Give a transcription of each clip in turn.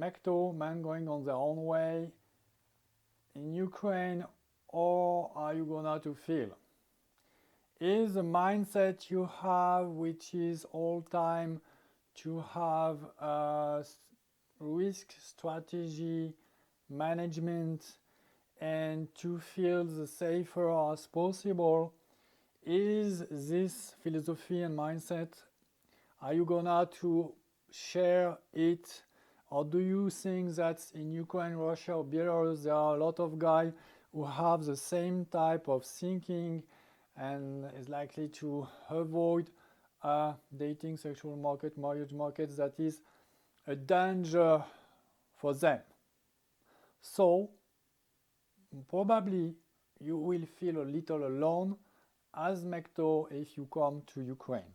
Mekto, men going on their own way in Ukraine, or are you gonna to feel? Is the mindset you have, which is all time to have a risk strategy management and to feel the safer as possible, is this philosophy and mindset, are you gonna to share it, or do you think that in Ukraine, Russia, or Belarus there are a lot of guys who have the same type of thinking and is likely to avoid dating, sexual market, marriage markets that is a danger for them? So probably you will feel a little alone as Mekto if you come to Ukraine.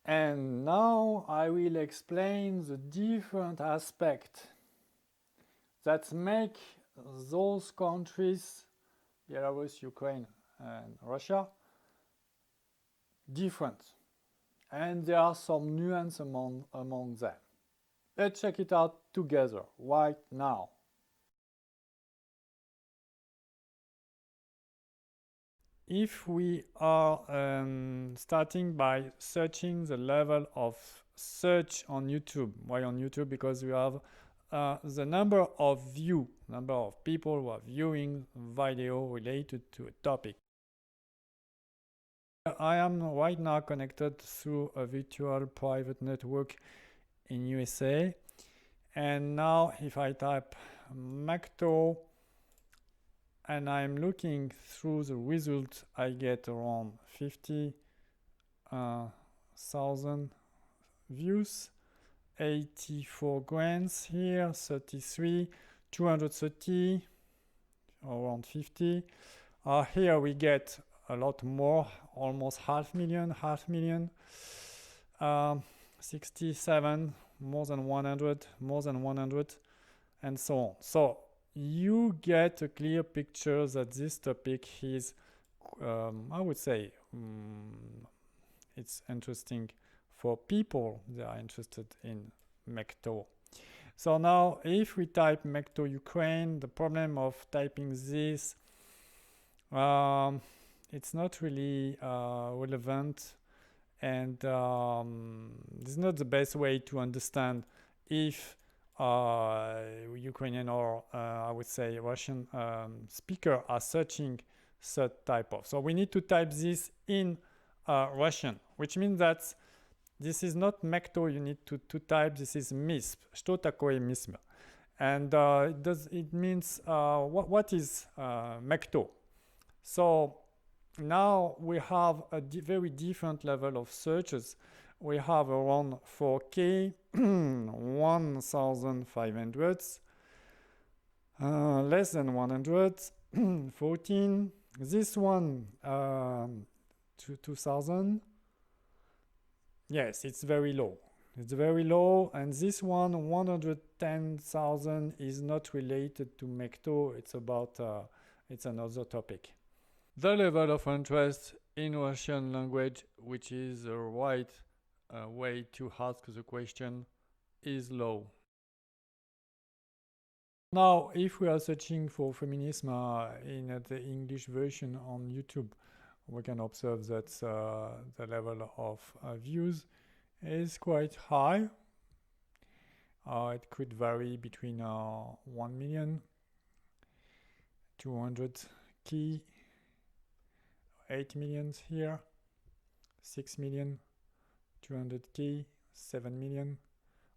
And now I will explain the different aspects that make those countries, Belarus, Ukraine, and Russia, different. And there are some nuance among them. Let's check it out together right now. If we are starting by searching the level of search on YouTube, why on YouTube? Because we have the number of people who are viewing video related to a topic. I am right now connected through a virtual private network in USA, and now if I type Mekto and I'm looking through the results, I get around 50,000 views, 84 grants here, 33, 230, around 50. Here we get a lot more, almost half million, 67, more than 100, and so on. So you get a clear picture that this topic is, I would say, it's interesting for people that are interested in Mekto. So now if we type Mekto Ukraine, the problem of typing this, it's not really relevant, and this is not the best way to understand if Ukrainian or I would say Russian speaker are searching such type of. So we need to type this in Russian, which means that this is not Mekto you need to type, this is MISP. Что такое MISP? And it means what is Mekto? So now we have a very different level of searches. We have around 4K, 1,500, less than 100, 14. This one, 2,000. Yes, it's very low. It's very low. And this one, 110,000, is not related to Mekto. It's about, it's another topic. The level of interest in Russian language, which is the right way to ask the question, is low. Now, if we are searching for feminism in the English version on YouTube, we can observe that the level of views is quite high. It could vary between 1 million, 200K, 8 million here, 6 million, 200K, 7 million,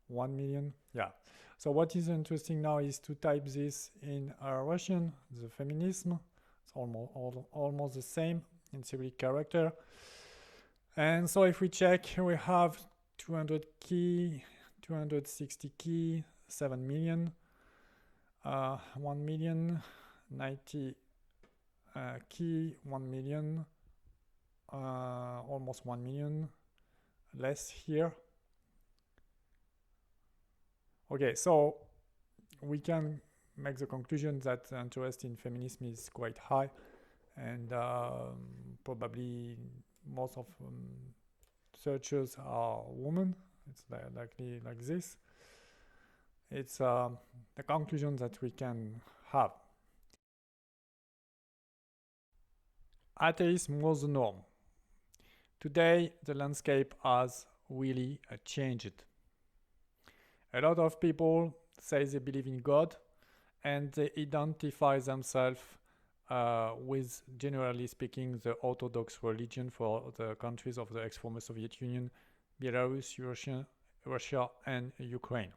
1 million. Yeah. So what is interesting now is to type this in Russian, the feminism. It's almost the same in Cyrillic character. And so if we check, we have 200K, 260K, 7 million, 1 million, 90K, 1 million, almost 1 million, less here. Okay, so we can make the conclusion that the interest in feminism is quite high, and probably most of searchers are women. It's likely like this. It's the conclusion that we can have. Atheism was the norm. Today, the landscape has really changed. A lot of people say they believe in God and they identify themselves with, generally speaking, the Orthodox religion for the countries of the ex-former Soviet Union, Belarus, Russia, and Ukraine.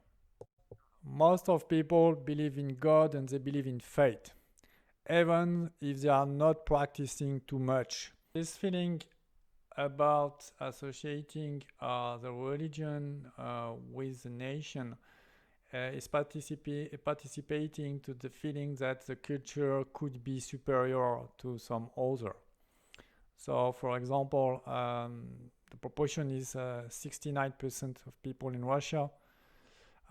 Most of people believe in God and they believe in fate, even if they are not practicing too much. This feeling about associating the religion with the nation is participating to the feeling that the culture could be superior to some other. So, for example, the proportion is 69% of people in Russia,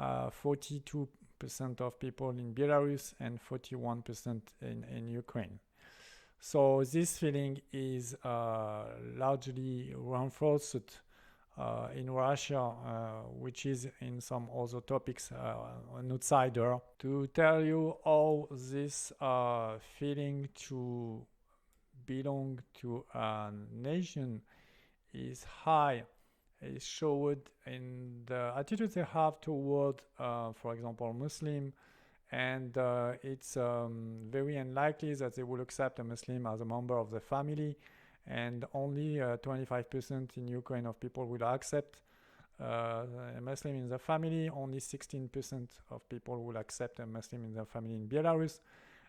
42% of people in Belarus, and 41% in Ukraine. So this feeling is largely reinforced in Russia, which is in some other topics an outsider. To tell you how this feeling to belong to a nation is high is showed in the attitude they have toward, for example, Muslim, and it's very unlikely that they will accept a Muslim as a member of the family, and only 25% in Ukraine of people will accept a Muslim in the family. Only 16% of people will accept a Muslim in their family in Belarus,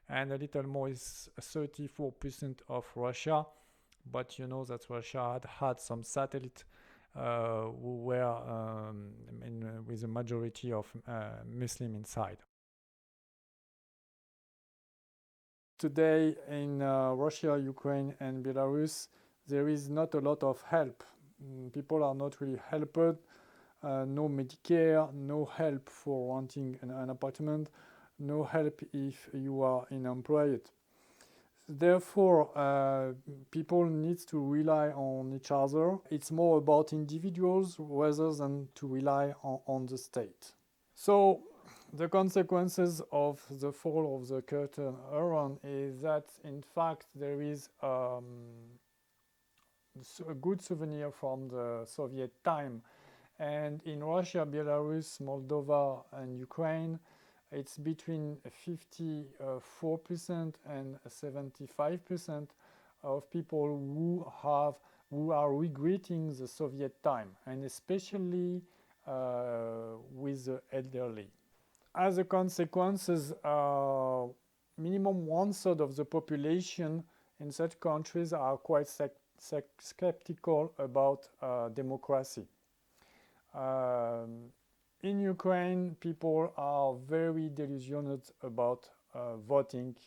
and a little more is 34% of Russia. But you know that Russia had some satellites who were with a majority of Muslim inside. Today in Russia, Ukraine, and Belarus, there is not a lot of help. People are not really helped. No Medicare, no help for renting an apartment, no help if you are unemployed. Therefore, people need to rely on each other. It's more about individuals rather than to rely on the state. So the consequences of the fall of the Curtain Iron is that, in fact, there is a good souvenir from the Soviet time. And in Russia, Belarus, Moldova, and Ukraine, it's between 54% and 75% of people who are regretting the Soviet time, and especially with the elderly. As a consequence, minimum 1/3 of the population in such countries are quite skeptical about democracy. In Ukraine, people are very delusional about voting,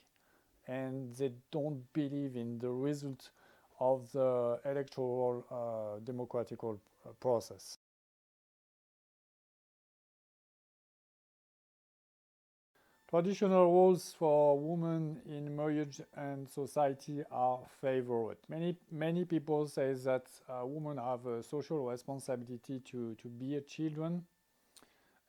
and they don't believe in the result of the electoral democratic process. Traditional roles for women in marriage and society are favored. Many people say that women have a social responsibility to bear children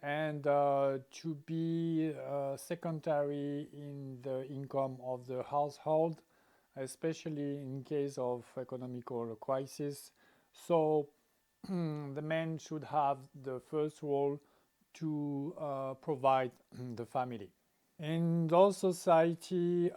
and to be secondary in the income of the household, especially in case of economical crisis. So the men should have the first role to provide the family. In those society,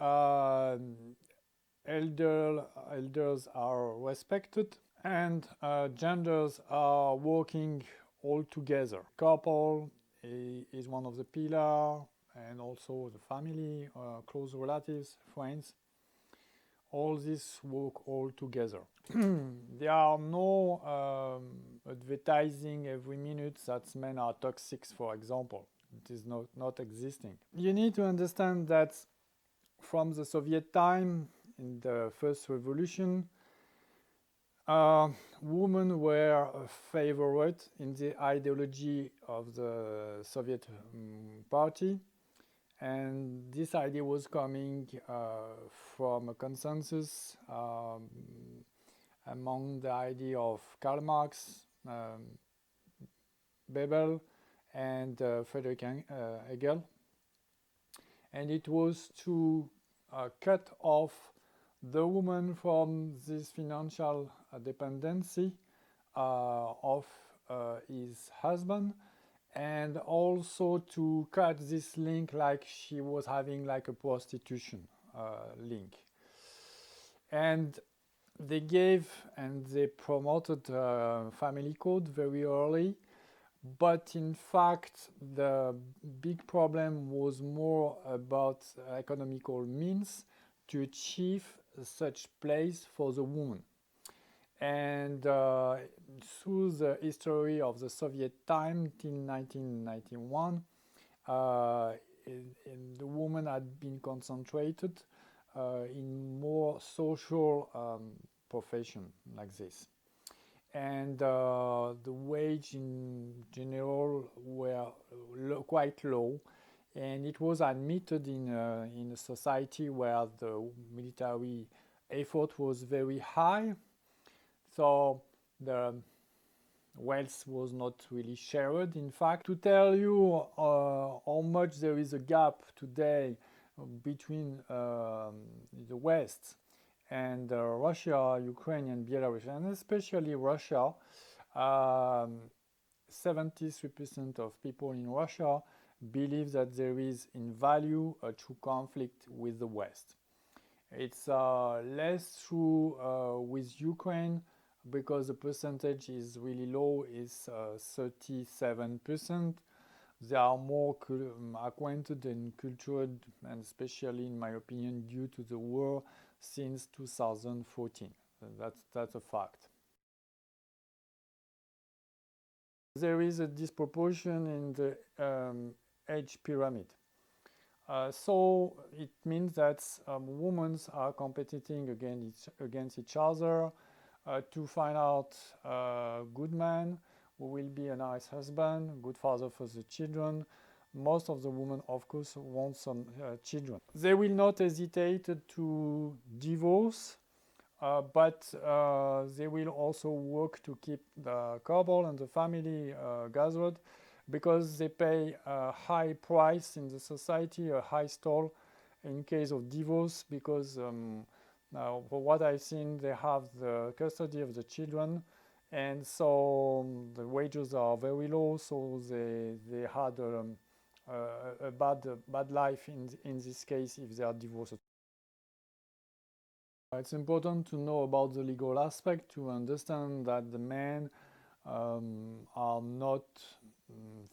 elders are respected, and genders are working all together. Couple is one of the pillars, and also the family, close relatives, friends. All this work all together. There are no advertising every minute that men are toxic, for example. It is not existing. You need to understand that from the Soviet time, in the first revolution, women were favored in the ideology of the Soviet party, and this idea was coming from a consensus among the idea of Karl Marx, Bebel, and Friedrich Hegel, and it was to cut off the woman from this financial dependency of his husband, and also to cut this link, like she was having like a prostitution link. And they gave and they promoted family code very early, but in fact the big problem was more about economical means to achieve such place for the woman. And through the history of the Soviet time in 1991, the woman had been concentrated in more social profession like this. And the wage in general were quite low, and it was admitted in a society where the military effort was very high, so the wealth was not really shared. In fact, to tell you how much there is a gap today between the West and Russia, Ukraine, and Belarus, and especially Russia, 73% of people in Russia believe that there is in value a true conflict with the West. It's less true with Ukraine, because the percentage is really low, is 37%. They are more acquainted and cultured, and especially in my opinion due to the war since 2014. That's a fact. There is a disproportion in the age pyramid. So it means that women are competing against each other to find out a good man who will be a nice husband, good father for the children. Most of the women, of course, want some children. They will not hesitate to divorce, but they will also work to keep the couple and the family gathered, because they pay a high price in the society, a high toll in case of divorce, because now, for what I've seen, they have the custody of the children, and so the wages are very low, so they had a bad life in this case if they are divorced. It's important to know about the legal aspect to understand that the men are not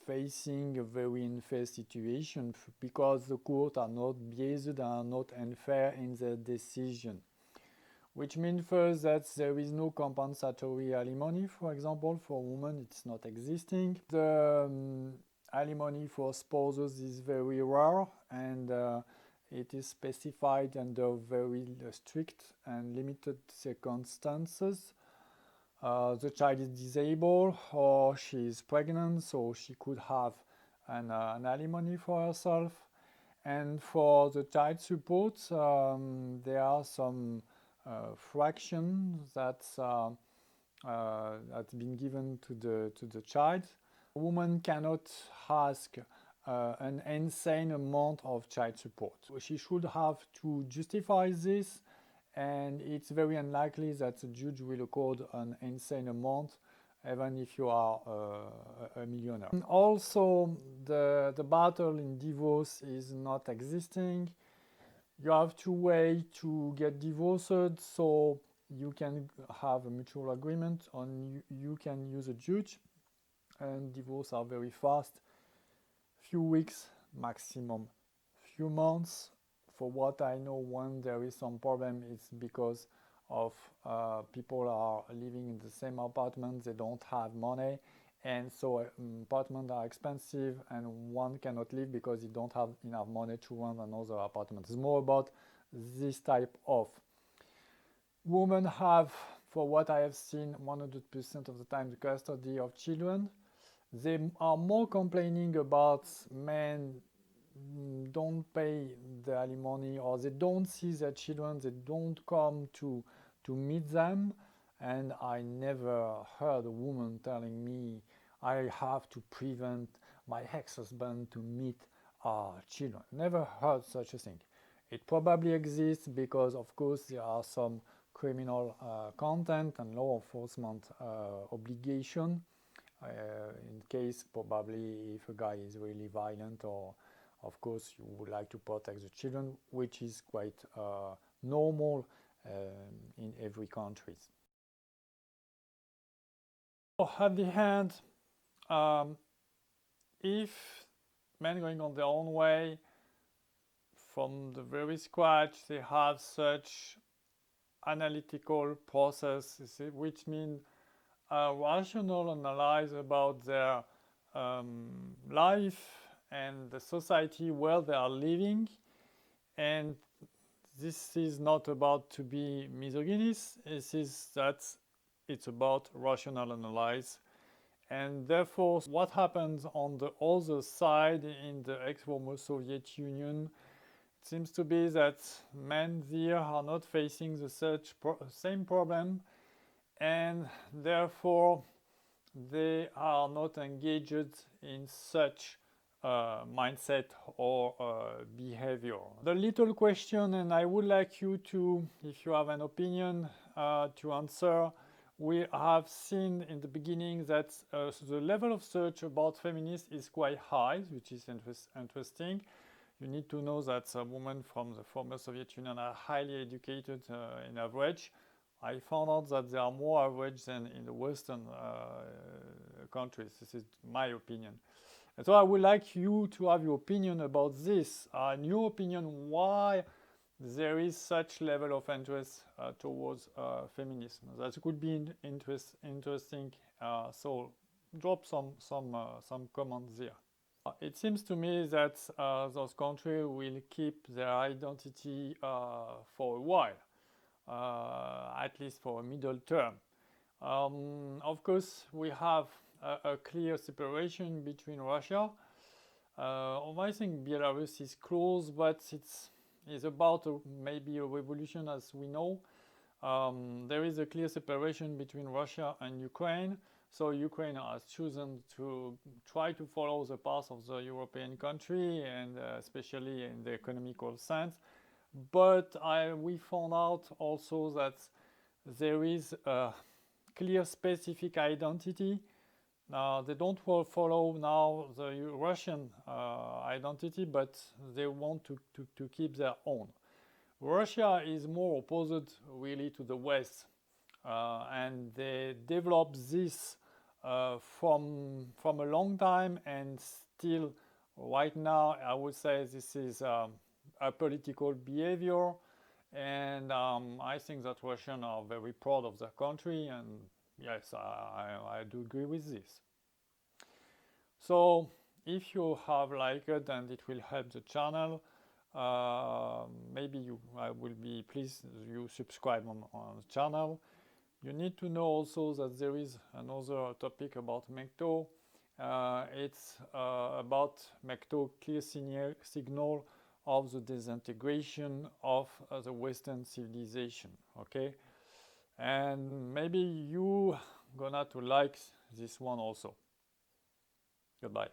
facing a very unfair situation, because the court are not biased, are not unfair in their decision. Which means first that there is no compensatory alimony, for example, for women it's not existing. The alimony for spouses is very rare, and it is specified under very strict and limited circumstances. The child is disabled or she is pregnant, so she could have an alimony for herself. And for the child support, there are some fraction that's been given to the child. A woman cannot ask an insane amount of child support. She should have to justify this, and it's very unlikely that the judge will accord an insane amount, even if you are a millionaire. And also, the battle in divorce is not existing. You have to wait to get divorced, so you can have a mutual agreement, and you can use a judge, and divorce are very fast, few weeks maximum, few months. For what I know, when there is some problem, it's because of people are living in the same apartment, they don't have money, and so apartments are expensive, and one cannot live because he don't have enough money to rent another apartment. It's more about this type of. Women have, for what I have seen, 100% of the time the custody of children. They are more complaining about men don't pay the alimony, or they don't see their children, they don't come to meet them. And I never heard a woman telling me I have to prevent my ex-husband to meet children. Never heard such a thing. It probably exists because, of course, there are some criminal content and law enforcement obligation. In case probably if a guy is really violent, or of course you would like to protect the children, which is quite normal in every country. At the end, if men going on their own way, from the very scratch, they have such analytical process, which means a rational analysis about their life and the society where they are living. And this is not about to be misogynist, it's about rational analysis. And therefore, what happens on the other side in the ex-former Soviet Union, it seems to be that men there are not facing the same problem, and therefore they are not engaged in such mindset or behavior. The little question, and I would like you to, if you have an opinion, to answer. We have seen in the beginning that the level of search about feminists is quite high, which is interesting. You need to know that women from the former Soviet Union are highly educated in average. I found out that they are more average than in the Western countries. This is my opinion. And so I would like you to have your opinion about this. In your opinion, why there is such level of interest towards feminism? That could be interesting. So drop some comments there. It seems to me that those countries will keep their identity for a while, at least for a middle term. Of course, we have a clear separation between Russia. I think Belarus is close, but it's about maybe a revolution, as we know. There is a clear separation between Russia and Ukraine. So Ukraine has chosen to try to follow the path of the European country, and especially in the economical sense. But we found out also that there is a clear specific identity. They don't follow now the Russian identity, but they want to keep their own. Russia is more opposed really to the West, and they developed this from a long time, and still right now I would say this is a political behavior. And I think that Russians are very proud of their country, and yes, I do agree with this. So if you have liked it and it will help the channel, maybe I will be pleased you subscribe on the channel. You need to know also that there is another topic about MGTOW. It's about MGTOW clear signal of the disintegration of the Western civilization. Okay, and maybe you gonna to like this one also. Goodbye.